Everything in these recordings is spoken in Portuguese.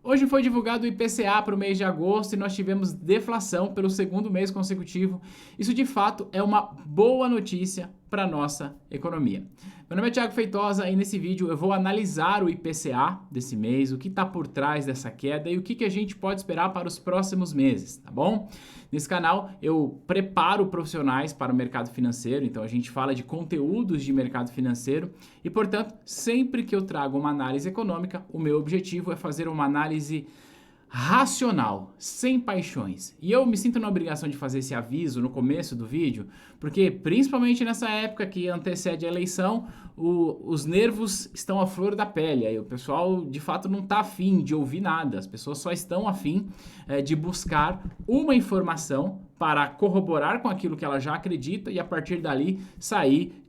Hoje foi divulgado o IPCA para o mês de agosto e nós tivemos deflação pelo segundo mês consecutivo. Isso de fato é uma boa notícia para a nossa economia. Meu nome é Thiago Feitosa e nesse vídeo eu vou analisar o IPCA desse mês, o que está por trás dessa queda e o que a gente pode esperar para os próximos meses, tá bom? Nesse canal eu preparo profissionais para o mercado financeiro, então a gente fala de conteúdos de mercado financeiro e, portanto, sempre que eu trago uma análise econômica, o meu objetivo é fazer uma análise racional, sem paixões. E eu me sinto na obrigação de fazer esse aviso no começo do vídeo, porque principalmente nessa época que antecede a eleição, os nervos estão à flor da pele. Aí o pessoal de fato não está afim de ouvir nada, as pessoas só estão afim de buscar uma informação para corroborar com aquilo que ela já acredita e a partir dali sair,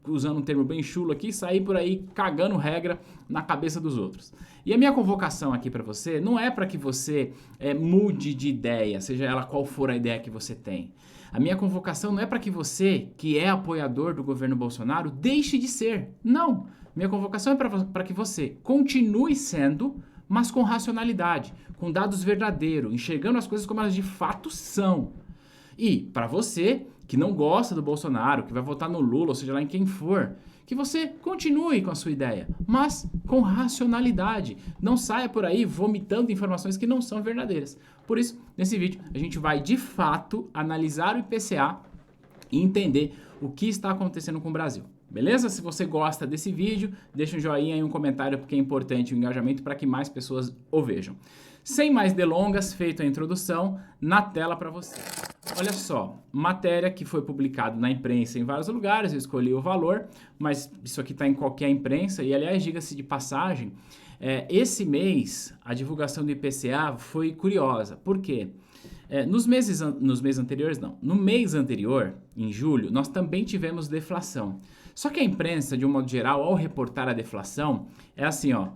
usando um termo bem chulo aqui, sair por aí cagando regra na cabeça dos outros. E a minha convocação aqui para você não é para que você mude de ideia, seja ela qual for a ideia que você tem. A minha convocação não é para que você, que é apoiador do governo Bolsonaro, deixe de ser. Não. Minha convocação é para que você continue sendo, mas com racionalidade, com dados verdadeiros, enxergando as coisas como elas de fato são. E para você que não gosta do Bolsonaro, que vai votar no Lula, ou seja lá em quem for, que você continue com a sua ideia, mas com racionalidade. Não saia por aí vomitando informações que não são verdadeiras. Por isso, nesse vídeo, a gente vai de fato analisar o IPCA e entender o que está acontecendo com o Brasil. Beleza? Se você gosta desse vídeo, deixa um joinha e um comentário porque é importante o engajamento para que mais pessoas o vejam. Sem mais delongas, feita a introdução, na tela para você. Olha só, matéria que foi publicada na imprensa em vários lugares, eu escolhi o valor, mas isso aqui está em qualquer imprensa e, aliás, diga-se de passagem, esse mês a divulgação do IPCA foi curiosa. Por quê? No mês anterior, em julho, nós também tivemos deflação. Só que a imprensa, de um modo geral, ao reportar a deflação, é assim, ó,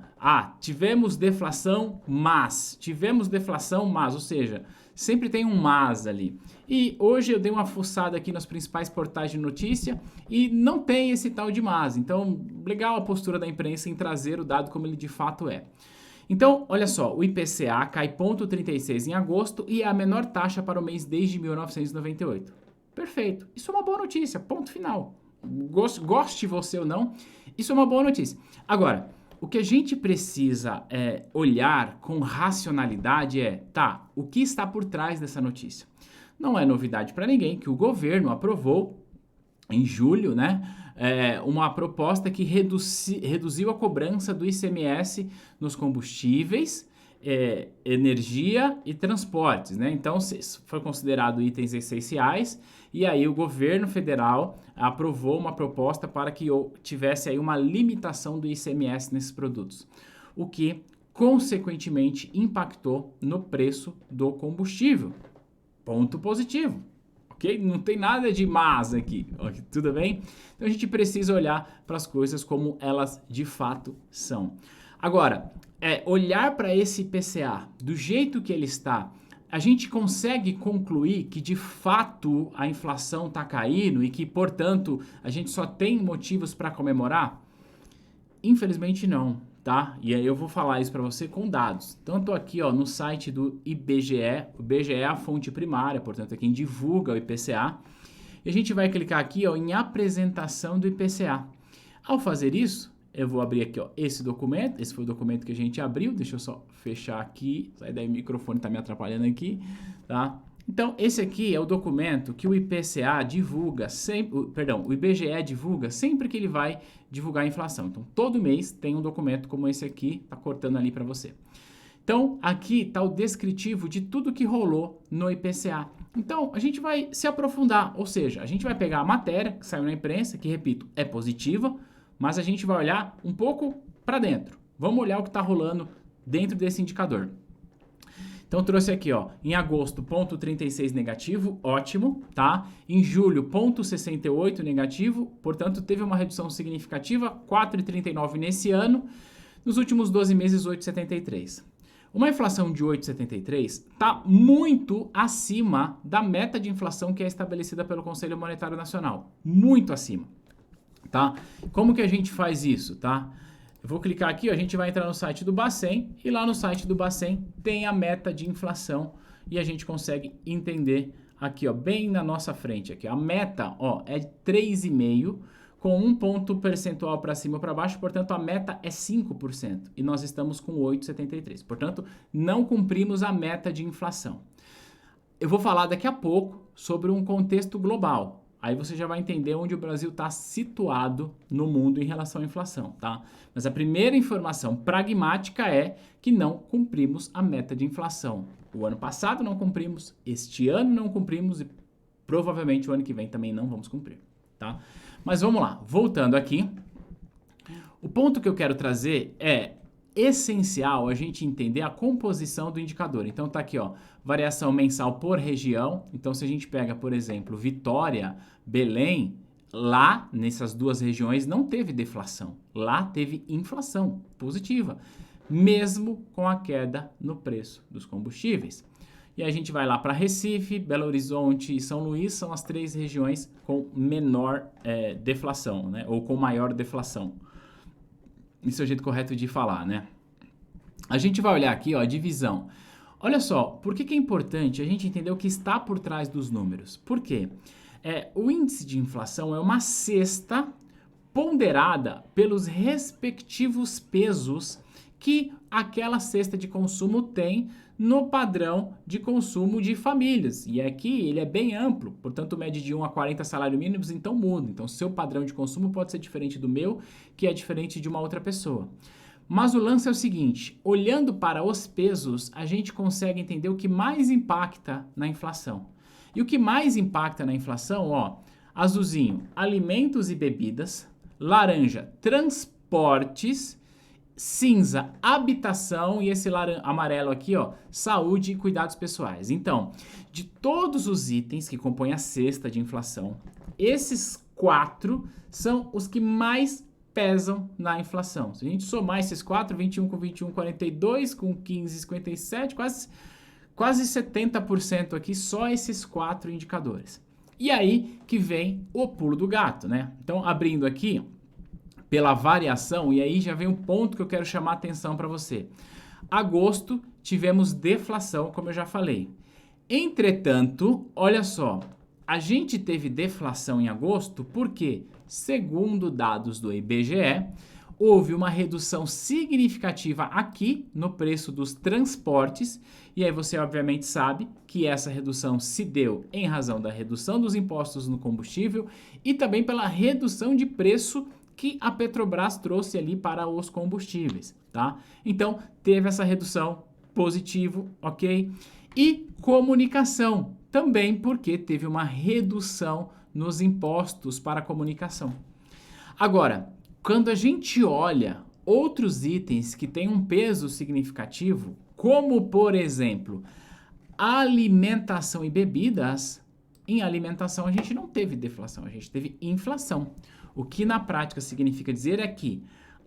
tivemos deflação, mas, ou seja, sempre tem um mas ali. E hoje eu dei uma fuçada aqui nos principais portais de notícia e não tem esse tal de mas. Então, legal a postura da imprensa em trazer o dado como ele de fato é. Então, olha só, o IPCA cai 0,36 em agosto e é a menor taxa para o mês desde 1998. Perfeito. Isso é uma boa notícia, ponto final. Goste você ou não, isso é uma boa notícia. Agora, o que a gente precisa olhar com racionalidade o que está por trás dessa notícia? Não é novidade para ninguém que o governo aprovou em julho, uma proposta que reduziu a cobrança do ICMS nos combustíveis, energia e transportes, Então, foi considerado itens essenciais e aí o governo federal aprovou uma proposta para que tivesse aí uma limitação do ICMS nesses produtos, o que consequentemente impactou no preço do combustível. Ponto positivo. Okay? Não tem nada de mas aqui, okay? Tudo bem? Então a gente precisa olhar para as coisas como elas de fato são. Agora, olhar para esse IPCA do jeito que ele está, a gente consegue concluir que de fato a inflação está caindo e que, portanto, a gente só tem motivos para comemorar? Infelizmente não, tá? E aí eu vou falar isso para você com dados. Então eu tô aqui, no site do IBGE, o IBGE é a fonte primária, portanto é quem divulga o IPCA. E a gente vai clicar aqui, em apresentação do IPCA. Ao fazer isso, eu vou abrir aqui, esse documento. Esse foi o documento que a gente abriu. Deixa eu só fechar aqui. Sai daí, o microfone tá me atrapalhando aqui, tá? Então, esse aqui é o documento que o IPCA divulga o IBGE divulga sempre que ele vai divulgar a inflação. Então, todo mês tem um documento como esse aqui, tá cortando ali para você. Então, aqui está o descritivo de tudo que rolou no IPCA. Então, a gente vai se aprofundar, ou seja, a gente vai pegar a matéria que saiu na imprensa, que, repito, é positiva, mas a gente vai olhar um pouco para dentro. Vamos olhar o que está rolando dentro desse indicador. Então, trouxe aqui, em agosto, 0,36 negativo, ótimo, tá? Em julho, 0,68 negativo, portanto, teve uma redução significativa, 4,39 nesse ano, nos últimos 12 meses, 8,73. Uma inflação de 8,73 está muito acima da meta de inflação que é estabelecida pelo Conselho Monetário Nacional, muito acima, tá? Como que a gente faz isso, tá? Eu vou clicar aqui, ó, a gente vai entrar no site do Bacen e lá no site do Bacen tem a meta de inflação e a gente consegue entender aqui, ó, bem na nossa frente aqui. A meta, ó, é 3,5 com um ponto percentual para cima ou para baixo, portanto a meta é 5% e nós estamos com 8,73. Portanto, não cumprimos a meta de inflação. Eu vou falar daqui a pouco sobre um contexto global. Aí você já vai entender onde o Brasil está situado no mundo em relação à inflação, tá? Mas a primeira informação pragmática é que não cumprimos a meta de inflação. O ano passado não cumprimos, este ano não cumprimos e provavelmente o ano que vem também não vamos cumprir, tá? Mas vamos lá, voltando aqui. O ponto que eu quero trazer é essencial a gente entender a composição do indicador. Então tá aqui, ó, variação mensal por região. Então se a gente pega, por exemplo, Vitória, Belém, lá nessas duas regiões não teve deflação. Lá teve inflação positiva, mesmo com a queda no preço dos combustíveis. E a gente vai lá para Recife, Belo Horizonte e São Luís, são as três regiões com menor deflação, né? Ou com maior deflação. Isso é o jeito correto de falar, né? A gente vai olhar aqui, ó, a divisão. Olha só, por que é importante a gente entender o que está por trás dos números? Por quê? O índice de inflação é uma cesta ponderada pelos respectivos pesos que aquela cesta de consumo tem no padrão de consumo de famílias. E aqui ele é bem amplo, portanto mede de 1 a 40 salários mínimos, então muda. Então seu padrão de consumo pode ser diferente do meu, que é diferente de uma outra pessoa. Mas o lance é o seguinte, olhando para os pesos, a gente consegue entender o que mais impacta na inflação. E o que mais impacta na inflação, ó, azulzinho, alimentos e bebidas, laranja, transportes, cinza, habitação e esse amarelo aqui, ó, saúde e cuidados pessoais. Então, de todos os itens que compõem a cesta de inflação, esses 4 são os que mais pesam na inflação. Se a gente somar esses 4, 21 com 21, 42, com 15, 57, quase 70% aqui, só esses 4 indicadores. E aí que vem o pulo do gato, né? Então, abrindo aqui pela variação, e aí já vem um ponto que eu quero chamar a atenção para você. Agosto, tivemos deflação, como eu já falei. Entretanto, olha só, a gente teve deflação em agosto porque, segundo dados do IBGE, houve uma redução significativa aqui no preço dos transportes, e aí você obviamente sabe que essa redução se deu em razão da redução dos impostos no combustível e também pela redução de preço que a Petrobras trouxe ali para os combustíveis, tá? Então, teve essa redução, positivo, ok? E comunicação, também porque teve uma redução nos impostos para a comunicação. Agora, quando a gente olha outros itens que têm um peso significativo, como, por exemplo, alimentação e bebidas, em alimentação a gente não teve deflação, a gente teve inflação. O que na prática significa dizer é que,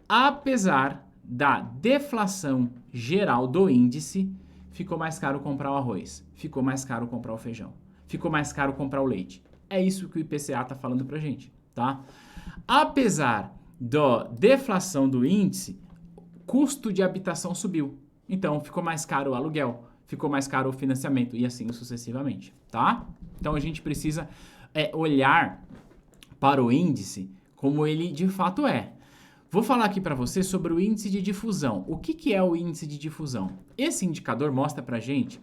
apesar da deflação geral do índice, ficou mais caro comprar o arroz, ficou mais caro comprar o feijão, ficou mais caro comprar o leite. É isso que o IPCA está falando pra gente, tá? Apesar da deflação do índice, custo de habitação subiu. Então, ficou mais caro o aluguel, ficou mais caro o financiamento e assim sucessivamente, tá? Então, a gente precisa olhar para o índice como ele de fato é. Vou falar aqui para você sobre o índice de difusão. O que é o índice de difusão? Esse indicador mostra para a gente,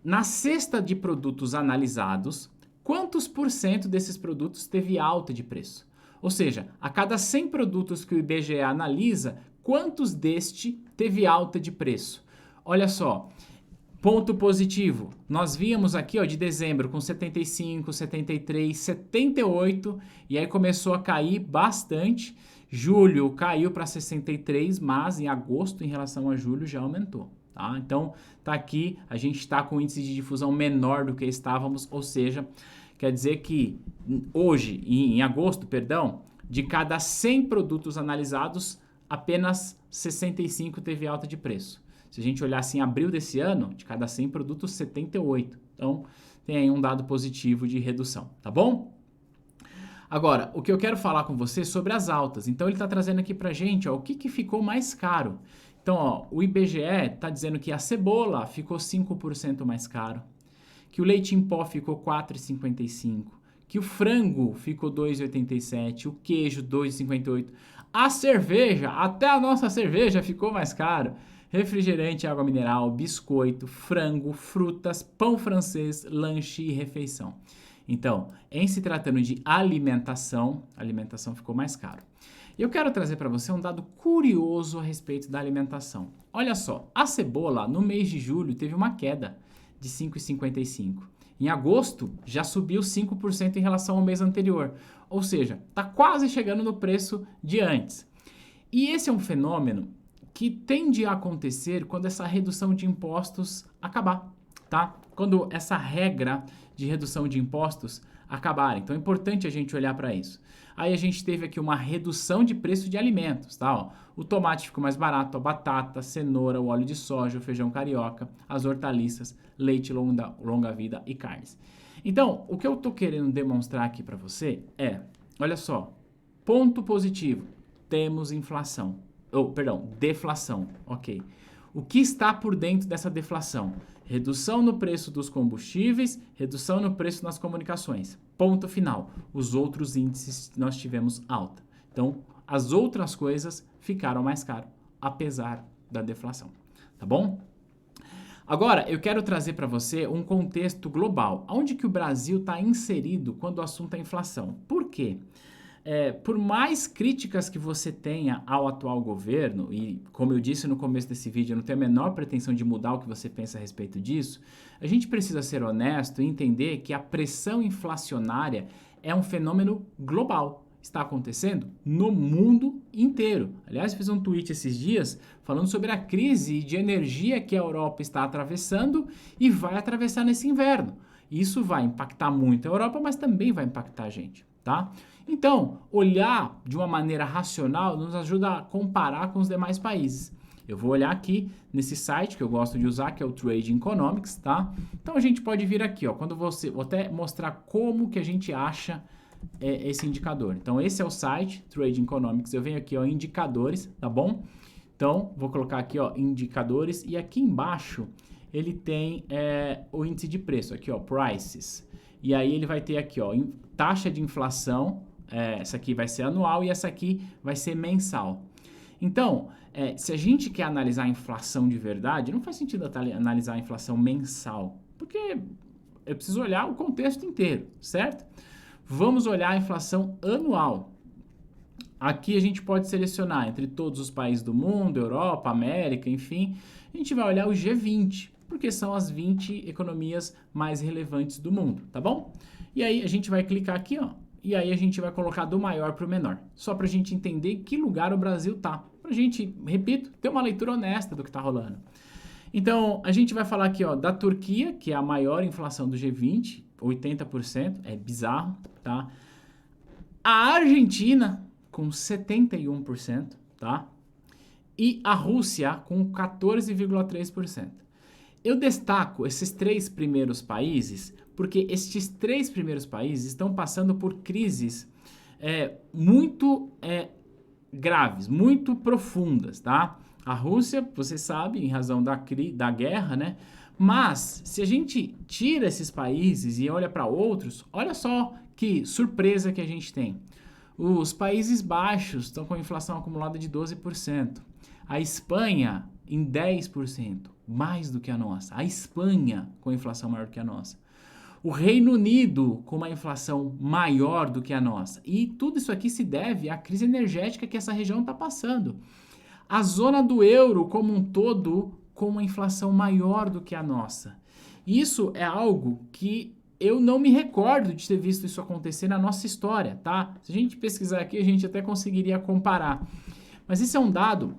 na cesta de produtos analisados, quantos por cento desses produtos teve alta de preço. Ou seja, a cada 100 produtos que o IBGE analisa, quantos deste teve alta de preço? Olha só, ponto positivo, nós víamos aqui, ó, de dezembro com 75, 73, 78 e aí começou a cair bastante. Julho caiu para 63, mas em agosto, em relação a julho, já aumentou. Tá? Então, tá aqui, a gente está com índice de difusão menor do que estávamos, ou seja, quer dizer que hoje, em agosto, perdão, de cada 100 produtos analisados, apenas 65 teve alta de preço. Se a gente olhar assim, em abril desse ano, de cada 100 produtos, 78. Então, tem aí um dado positivo de redução, tá bom? Agora, o que eu quero falar com você é sobre as altas. Então ele está trazendo aqui para gente, ó, o que ficou mais caro. Então, ó, o IBGE está dizendo que a cebola ficou 5% mais caro, que o leite em pó ficou 4,55, que o frango ficou 2,87, o queijo 2,58, a cerveja, até a nossa cerveja ficou mais caro. Refrigerante, água mineral, biscoito, frango, frutas, pão francês, lanche e refeição. Então, em se tratando de alimentação, a alimentação ficou mais caro. E eu quero trazer para você um dado curioso a respeito da alimentação. Olha só, a cebola no mês de julho teve uma queda de 5,55. Em agosto já subiu 5% em relação ao mês anterior, ou seja, está quase chegando no preço de antes. E esse é um fenômeno que tende a acontecer quando essa redução de impostos acabar, tá? Quando essa regra de redução de impostos acabar. Então é importante a gente olhar para isso. Aí a gente teve aqui uma redução de preço de alimentos, tá? Ó, o tomate ficou mais barato, a batata, a cenoura, o óleo de soja, o feijão carioca, as hortaliças, leite longa-vida e carnes. Então, o que eu tô querendo demonstrar aqui para você é, olha só, ponto positivo, temos inflação. Deflação, ok. O que está por dentro dessa deflação? Redução no preço dos combustíveis, redução no preço nas comunicações. Ponto final. Os outros índices nós tivemos alta. Então, as outras coisas ficaram mais caras, apesar da deflação. Tá bom? Agora, eu quero trazer para você um contexto global. Onde que o Brasil está inserido quando o assunto é inflação? Por quê? Por mais críticas que você tenha ao atual governo, e como eu disse no começo desse vídeo, eu não tenho a menor pretensão de mudar o que você pensa a respeito disso, a gente precisa ser honesto e entender que a pressão inflacionária é um fenômeno global. Está acontecendo no mundo inteiro. Aliás, fiz um tweet esses dias falando sobre a crise de energia que a Europa está atravessando e vai atravessar nesse inverno. Isso vai impactar muito a Europa, mas também vai impactar a gente, tá? Então, olhar de uma maneira racional nos ajuda a comparar com os demais países. Eu vou olhar aqui nesse site que eu gosto de usar, que é o Trade Economics, tá? Então a gente pode vir aqui, ó, vou até mostrar como que a gente acha esse indicador. Então esse é o site Trade Economics. Eu venho aqui, ó, indicadores, tá bom? Então vou colocar aqui, ó, indicadores, e aqui embaixo ele tem o índice de preço, aqui, ó, prices. E aí ele vai ter aqui, ó, taxa de inflação. Essa aqui vai ser anual e essa aqui vai ser mensal. Então, se a gente quer analisar a inflação de verdade, não faz sentido analisar a inflação mensal, porque eu preciso olhar o contexto inteiro, certo? Vamos olhar a inflação anual. Aqui a gente pode selecionar entre todos os países do mundo, Europa, América, enfim. A gente vai olhar o G20, porque são as 20 economias mais relevantes do mundo, tá bom? E aí a gente vai clicar aqui, ó. E aí a gente vai colocar do maior para o menor, só para a gente entender em que lugar o Brasil tá. Para a gente, repito, ter uma leitura honesta do que está rolando. Então, a gente vai falar aqui, ó, da Turquia, que é a maior inflação do G20, 80%, é bizarro, tá? A Argentina, com 71%, tá? E a Rússia, com 14,3%. Eu destaco esses três primeiros países porque estes três primeiros países estão passando por crises muito graves, muito profundas, tá? A Rússia, você sabe, em razão da guerra, né? Mas, se a gente tira esses países e olha para outros, olha só que surpresa que a gente tem. Os Países Baixos estão com inflação acumulada de 12%. A Espanha em 10%, mais do que a nossa. A Espanha com inflação maior do que a nossa. O Reino Unido com uma inflação maior do que a nossa. E tudo isso aqui se deve à crise energética que essa região está passando. A zona do euro como um todo com uma inflação maior do que a nossa. Isso é algo que eu não me recordo de ter visto isso acontecer na nossa história, tá? Se a gente pesquisar aqui, a gente até conseguiria comparar. Mas isso é um dado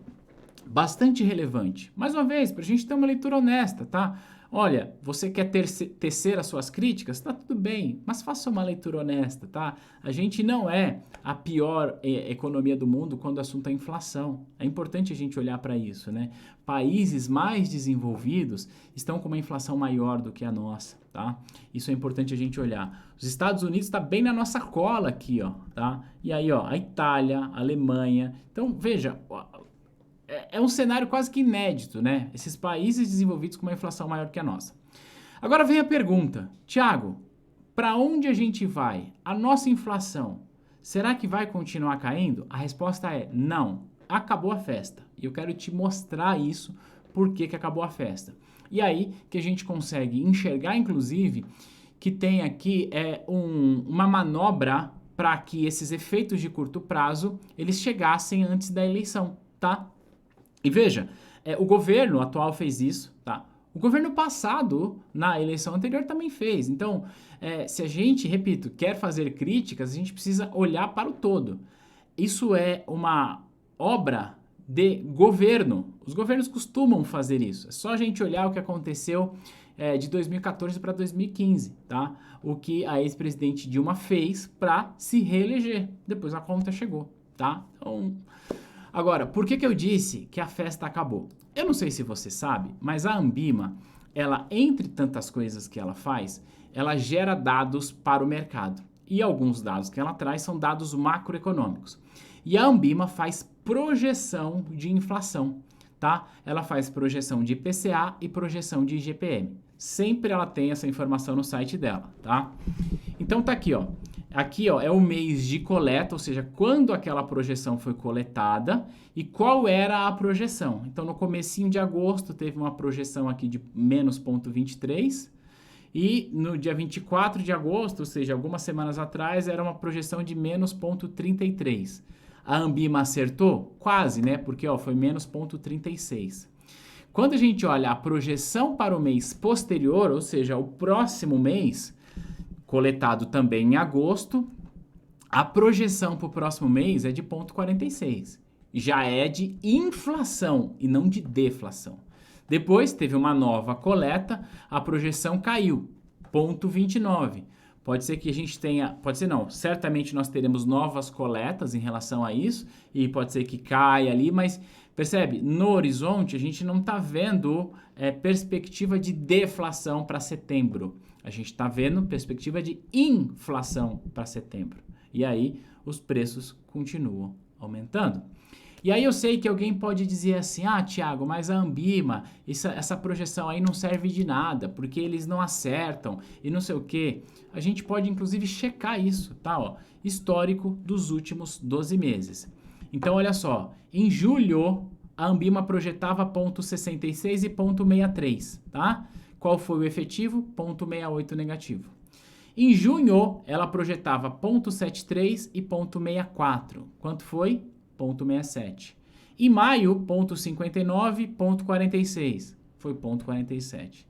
bastante relevante. Mais uma vez, para a gente ter uma leitura honesta, tá? Olha, você quer tecer as suas críticas? Tá tudo bem, mas faça uma leitura honesta, tá? A gente não é a pior economia do mundo quando o assunto é inflação. É importante a gente olhar para isso, né? Países mais desenvolvidos estão com uma inflação maior do que a nossa, tá? Isso é importante a gente olhar. Os Estados Unidos está bem na nossa cola aqui, ó, tá? E aí, ó, a Itália, a Alemanha. Então, veja, é um cenário quase que inédito, né? Esses países desenvolvidos com uma inflação maior que a nossa. Agora vem a pergunta, Thiago, para onde a gente vai? A nossa inflação, será que vai continuar caindo? A resposta é não, acabou a festa. E eu quero te mostrar isso, por que acabou a festa. E aí que a gente consegue enxergar, inclusive, que tem aqui uma manobra para que esses efeitos de curto prazo, eles chegassem antes da eleição, tá? E veja, o governo atual fez isso, tá? O governo passado, na eleição anterior, também fez. Então, se a gente, repito, quer fazer críticas, a gente precisa olhar para o todo. Isso é uma obra de governo. Os governos costumam fazer isso. É só a gente olhar o que aconteceu de 2014 para 2015, tá? O que a ex-presidente Dilma fez para se reeleger. Depois a conta chegou, tá? Então, agora, por que eu disse que a festa acabou? Eu não sei se você sabe, mas a Anbima, ela, entre tantas coisas que ela faz, ela gera dados para o mercado. E alguns dados que ela traz são dados macroeconômicos. E a Anbima faz projeção de inflação, tá? Ela faz projeção de IPCA e projeção de IGPM. Sempre ela tem essa informação no site dela, tá? Então tá aqui, ó. Aqui, ó, é o mês de coleta, ou seja, quando aquela projeção foi coletada e qual era a projeção. Então, no comecinho de agosto, teve uma projeção aqui de menos 0,23 e no dia 24 de agosto, ou seja, algumas semanas atrás, era uma projeção de menos 0,33. A Anbima acertou? Quase, né? Porque, ó, foi menos 0,36. Quando a gente olha a projeção para o mês posterior, ou seja, o próximo mês, coletado também em agosto, a projeção para o próximo mês é de 0,46. Já é de inflação e não de deflação. Depois teve uma nova coleta, a projeção caiu, 0,29. Pode ser que a gente tenha, pode ser não, certamente nós teremos novas coletas em relação a isso, e pode ser que caia ali, mas percebe, no horizonte a gente não está vendo perspectiva de deflação para setembro. A gente está vendo perspectiva de inflação para setembro. E aí os preços continuam aumentando. E aí eu sei que alguém pode dizer assim, Thiago, mas a Anbima, essa projeção aí não serve de nada, porque eles não acertam e não sei o quê. A gente pode inclusive checar isso, tá? Ó, histórico dos últimos 12 meses. Então olha só, em julho a Anbima projetava 0,66 e 0,63, tá? Qual foi o efetivo? 0,68 negativo. Em junho, ela projetava 0,73 e 0,64. Quanto foi? 0,67. Em maio, 0,59, 0,46. Foi 0,47.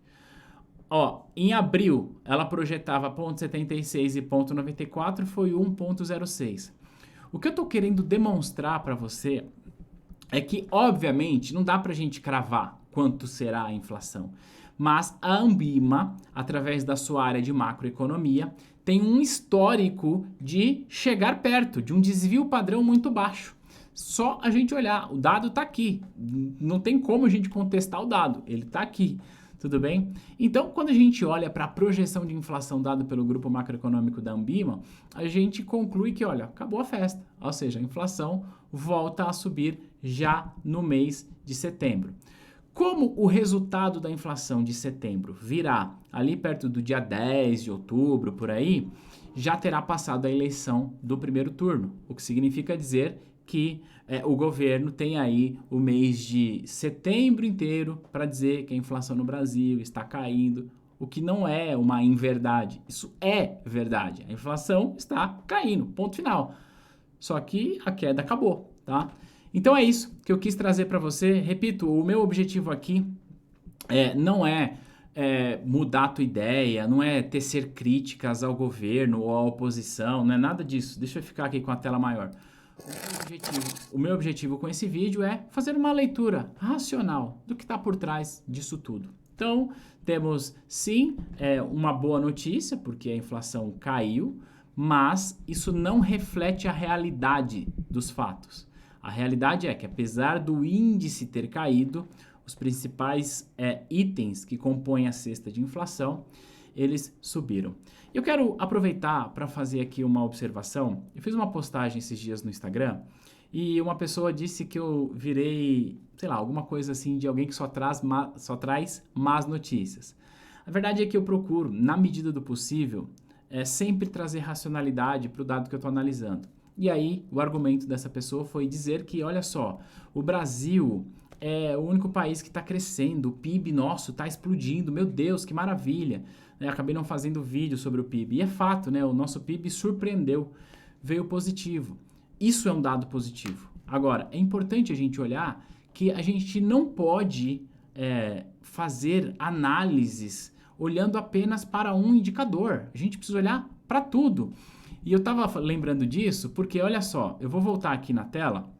Ó, em abril, ela projetava 0,76 e 0,94, foi 1,06. O que eu estou querendo demonstrar para você é que, obviamente, não dá para a gente cravar quanto será a inflação. Mas a Anbima, através da sua área de macroeconomia, tem um histórico de chegar perto, de um desvio padrão muito baixo. Só a gente olhar, o dado está aqui, não tem como a gente contestar o dado, ele está aqui, tudo bem? Então, quando a gente olha para a projeção de inflação dada pelo grupo macroeconômico da Anbima, a gente conclui que, olha, acabou a festa, ou seja, a inflação volta a subir já no mês de setembro. Como o resultado da inflação de setembro virá ali perto do dia 10 de outubro, por aí, já terá passado a eleição do primeiro turno, o que significa dizer que o governo tem aí o mês de setembro inteiro para dizer que a inflação no Brasil está caindo, o que não é uma inverdade, isso é verdade. A inflação está caindo, ponto final. Só que a queda acabou, tá? Então é isso que eu quis trazer para você. Repito, o meu objetivo aqui não é mudar a tua ideia, não é tecer críticas ao governo ou à oposição, não é nada disso. Deixa eu ficar aqui com a tela maior. O meu objetivo com esse vídeo é fazer uma leitura racional do que está por trás disso tudo, Então, temos sim uma boa notícia, porque a inflação caiu, mas isso não reflete a realidade dos fatos. A realidade é que, apesar do índice ter caído, os principais itens que compõem a cesta de inflação, eles subiram. Eu quero aproveitar para fazer aqui uma observação. Eu fiz uma postagem esses dias no Instagram e uma pessoa disse que eu virei, sei lá, alguma coisa assim de alguém que só traz más notícias. A verdade é que eu procuro, na medida do possível, sempre trazer racionalidade para o dado que eu estou analisando. E aí, o argumento dessa pessoa foi dizer que, olha só, o Brasil é o único país que está crescendo, o PIB nosso está explodindo, meu Deus, que maravilha. Acabei não fazendo vídeo sobre o PIB. E é fato, né? O nosso PIB surpreendeu, veio positivo. Isso é um dado positivo. Agora, é importante a gente olhar que a gente não pode fazer análises olhando apenas para um indicador. A gente precisa olhar para tudo. E eu estava lembrando disso porque, olha só, eu vou voltar aqui na tela.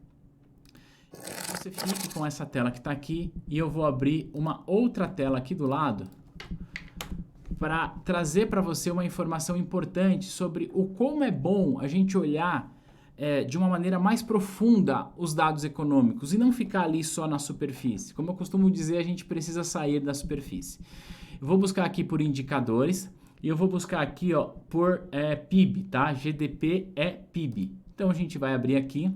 Você fique com essa tela que está aqui e eu vou abrir uma outra tela aqui do lado para trazer para você uma informação importante sobre o como é bom a gente olhar de uma maneira mais profunda os dados econômicos e não ficar ali só na superfície. Como eu costumo dizer, a gente precisa sair da superfície. Eu vou buscar aqui por indicadores e eu vou buscar aqui por PIB, tá? GDP é PIB. Então a gente vai abrir aqui.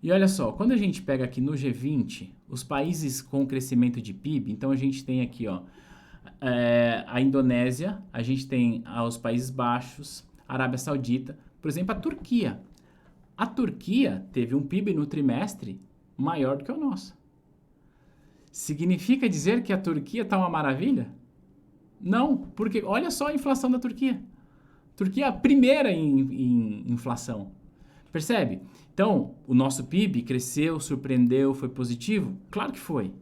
E olha só, quando a gente pega aqui no G20, os países com crescimento de PIB, então a gente tem aqui a Indonésia, a gente tem os Países Baixos, a Arábia Saudita, por exemplo, a Turquia. A Turquia teve um PIB no trimestre maior do que o nosso. Significa dizer que a Turquia está uma maravilha? Não, porque olha só a inflação da Turquia. A Turquia é a primeira em inflação. Percebe? Então, o nosso PIB cresceu, surpreendeu, foi positivo? Claro que foi.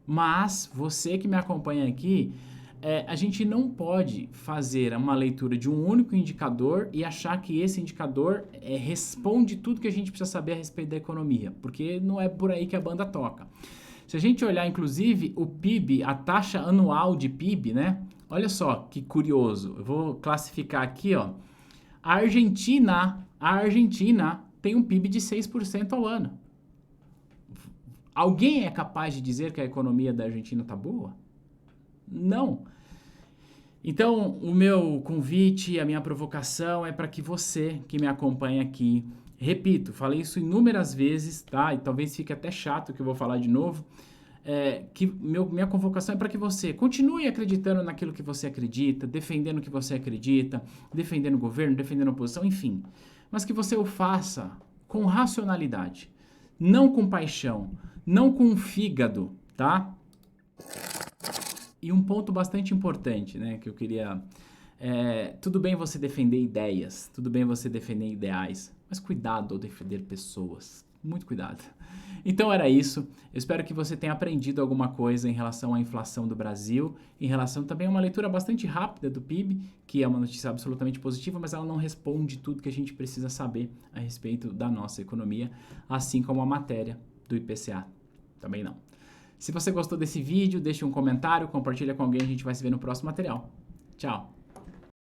Mas você que me acompanha aqui, a gente não pode fazer uma leitura de um único indicador e achar que esse indicador responde tudo que a gente precisa saber a respeito da economia, porque não é por aí que a banda toca. Se a gente olhar, inclusive, o PIB, a taxa anual de PIB, né? Olha só que curioso. Eu vou classificar aqui, A Argentina tem um PIB de 6% ao ano. Alguém é capaz de dizer que a economia da Argentina está boa? Não. Então, o meu convite, a minha provocação é para que você que me acompanha aqui, repito, falei isso inúmeras vezes, tá? E talvez fique até chato que eu vou falar de novo, minha convocação é para que você continue acreditando naquilo que você acredita, defendendo o que você acredita, defendendo o governo, defendendo a oposição, enfim. Mas que você o faça com racionalidade, não com paixão, não com fígado, tá? E um ponto bastante importante, né, que eu queria... tudo bem você defender ideias, tudo bem você defender ideais, mas cuidado ao defender pessoas. Muito cuidado. Então era isso. Eu espero que você tenha aprendido alguma coisa em relação à inflação do Brasil, em relação também a uma leitura bastante rápida do PIB, que é uma notícia absolutamente positiva, mas ela não responde tudo que a gente precisa saber a respeito da nossa economia, assim como a matéria do IPCA. Também não. Se você gostou desse vídeo, deixe um comentário, compartilha com alguém, a gente vai se ver no próximo material. Tchau!